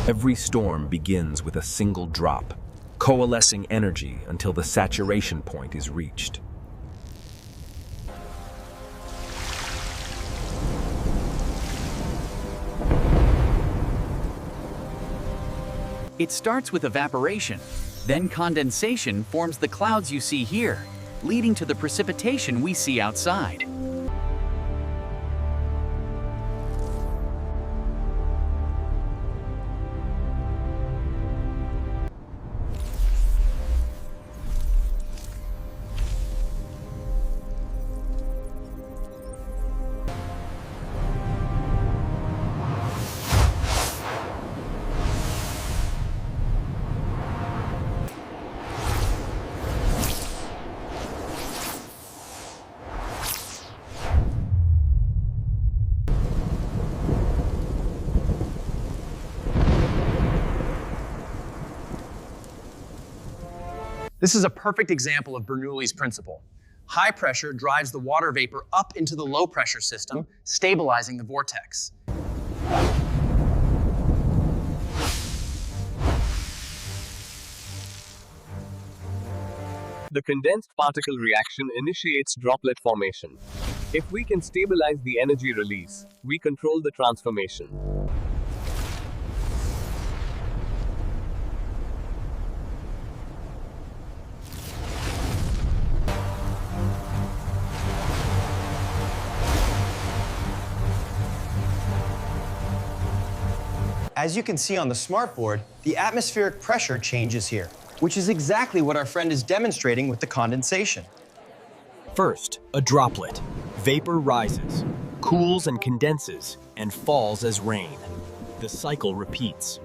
Every storm begins with a single drop, coalescing energy until the saturation point is reached. It starts with evaporation, then condensation forms the clouds you see here, leading to the precipitation we see outside. This is a perfect example of Bernoulli's principle. High pressure drives the water vapor up into the low pressure system, stabilizing the vortex. The condensed particle reaction initiates droplet formation. If we can stabilize the energy release, we control the transformation. As you can see on the smartboard, the atmospheric pressure changes here, which is exactly what our friend is demonstrating with the condensation. First, a droplet. Vapor rises, cools and condenses, and falls as rain. The cycle repeats.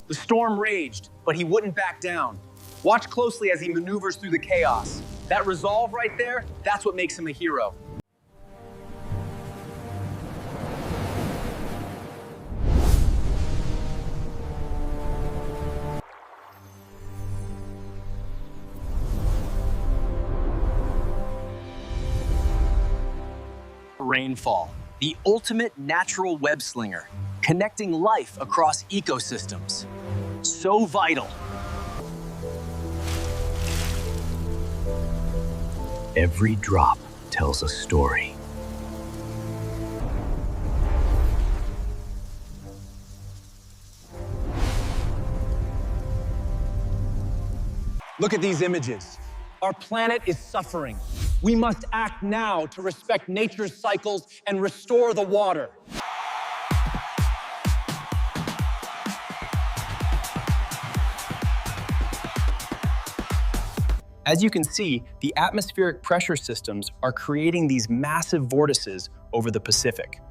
The storm raged, but he wouldn't back down. Watch closely as he maneuvers through the chaos. That resolve right there, that's what makes him a hero. Rainfall, the ultimate natural web slinger, connecting life across ecosystems. So vital. Every drop tells a story. Look at these images. Our planet is suffering. We must act now to respect nature's cycles and restore the water. As you can see, the atmospheric pressure systems are creating these massive vortices over the Pacific.